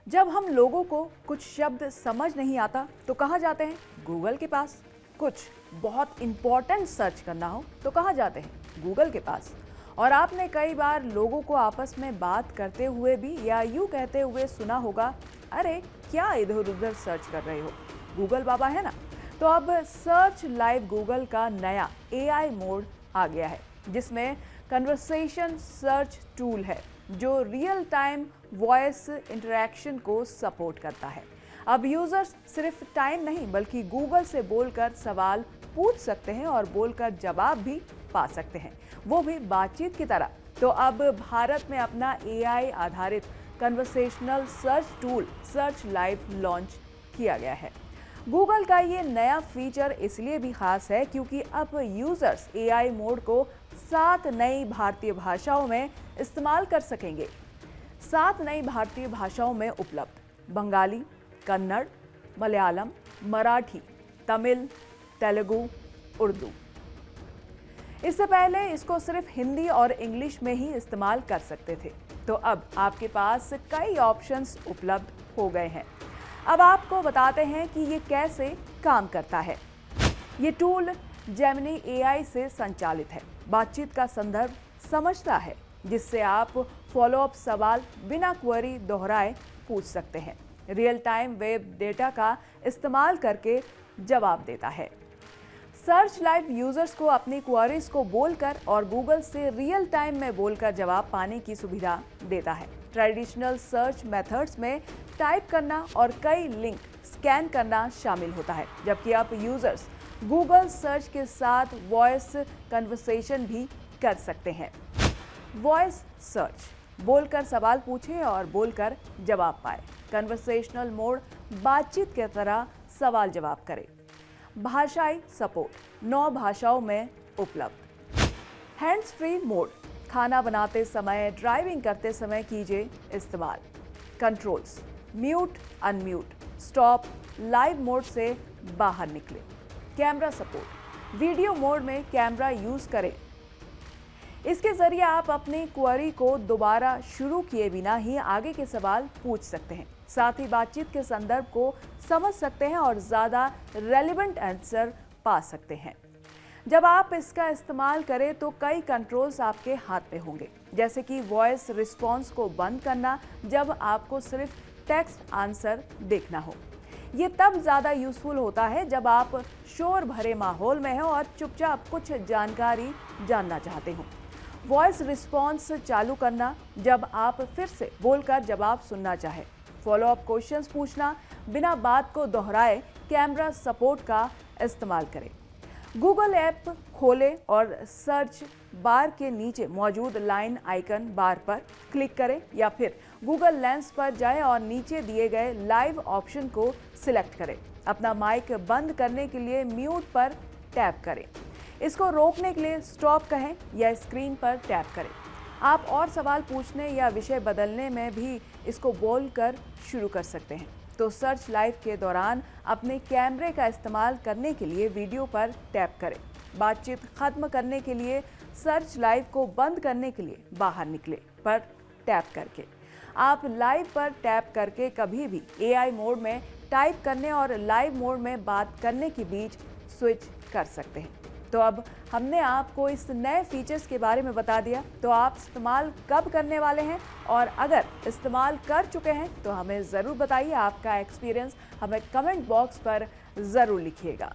जब हम लोगों को कुछ शब्द समझ नहीं आता तो कहाँ जाते हैं? गूगल के पास। कुछ बहुत इंपॉर्टेंट सर्च करना हो तो कहाँ जाते हैं? गूगल के पास। और आपने कई बार लोगों को आपस में बात करते हुए भी या यूं कहते हुए सुना होगा, अरे क्या इधर उधर सर्च कर रहे हो, गूगल बाबा है ना। तो अब सर्च लाइव गूगल का नया AI मोड आ गया है, जिसमें कन्वर्सेशन सर्च टूल है जो रियल टाइम वॉइस इंटरैक्शन को सपोर्ट करता है। अब यूजर्स सिर्फ टाइम नहीं बल्कि गूगल से बोलकर सवाल पूछ सकते हैं और बोलकर जवाब भी पा सकते हैं, वो भी बातचीत की तरह। तो अब भारत में अपना AI आधारित conversational search tool search live launch किया गया है। गूगल का ये नया फीचर इसलिए भी खास है क्योंकि अब यूजर्स AI मोड को 7 नई भारतीय भाषाओं में इस्तेमाल कर सकेंगे। 7 नई भारतीय भाषाओं में उपलब्ध: बंगाली, कन्नड़, मलयालम, मराठी, तमिल, तेलुगु, उर्दू। इससे पहले इसको सिर्फ हिंदी और इंग्लिश में ही इस्तेमाल कर सकते थे, तो अब आपके पास कई ऑप्शंस उपलब्ध हो गए हैं। अब आपको बताते हैं कि ये कैसे काम करता है। ये टूल जेमिनी AI से संचालित है, बातचीत का संदर्भ समझता है, जिससे आप फॉलोअप सवाल बिना क्वेरी दोहराए पूछ सकते हैं। रियल टाइम वेब डेटा का इस्तेमाल करके जवाब देता है। सर्च लाइव यूजर्स को अपनी क्वेरीज को बोलकर और गूगल से रियल टाइम में बोलकर जवाब पाने की सुविधा देता है। ट्रेडिशनल सर्च मेथड्स में टाइप करना और कई लिंक स्कैन करना शामिल होता है, जबकि अब यूजर्स गूगल सर्च के साथ वॉइस कन्वर्सेशन भी कर सकते हैं। वॉइस सर्च: बोलकर सवाल पूछे और बोलकर जवाब पाए। कन्वर्सेशनल मोड: बातचीत की तरह सवाल जवाब करे। भाषाई सपोर्ट: 9 भाषाओं में उपलब्ध। हैंड्स फ्री मोड: खाना बनाते समय, ड्राइविंग करते समय कीजिए इस्तेमाल। Controls: mute, unmute, stop, live mode से बाहर निकले। कैमरा सपोर्ट: वीडियो मोड में कैमरा यूज करें। इसके जरिए आप अपनी क्वेरी को दोबारा शुरू किए बिना ही आगे के सवाल पूछ सकते हैं। साथ ही बातचीत के संदर्भ को समझ सकते हैं और ज़्यादा रेलेवेंट आंसर पा सकते हैं। जब आप इसका इस्तेमाल करें तो कई कंट्रोल्स आपके हाथ में होंगे, जैसे कि वॉइस रिस्पॉन्स को बंद करना जब आपको सिर्फ टेक्स्ट आंसर देखना हो। ये तब ज़्यादा यूजफुल होता है जब आप शोर भरे माहौल में हो और चुपचाप कुछ जानकारी जानना चाहते हो। वॉइस रिस्पॉन्स चालू करना जब आप फिर से बोलकर जवाब सुनना चाहें। फॉलोअप क्वेश्चंस पूछना बिना बात को दोहराए कैमरा सपोर्ट का इस्तेमाल करें। गूगल ऐप खोलें और सर्च बार के नीचे मौजूद लाइन आइकन बार पर क्लिक करें या फिर गूगल लेंस पर जाएं और नीचे दिए गए लाइव ऑप्शन को सिलेक्ट करें। अपना माइक बंद करने के लिए म्यूट पर टैप करें। इसको रोकने के लिए स्टॉप कहें या स्क्रीन पर टैप करें। आप और सवाल पूछने या विषय बदलने में भी इसको बोलकर शुरू कर सकते हैं। तो सर्च लाइव के दौरान अपने कैमरे का इस्तेमाल करने के लिए वीडियो पर टैप करें। बातचीत खत्म करने के लिए सर्च लाइव को बंद करने के लिए बाहर निकले पर टैप करके। आप लाइव पर टैप करके कभी भी AI मोड में टाइप करने और लाइव मोड में बात करने के बीच स्विच कर सकते हैं। तो अब हमने आपको इस नए फीचर्स के बारे में बता दिया, तो आप इस्तेमाल कब करने वाले हैं और अगर इस्तेमाल कर चुके हैं तो हमें ज़रूर बताइए। आपका एक्सपीरियंस हमें कमेंट बॉक्स पर ज़रूर लिखिएगा।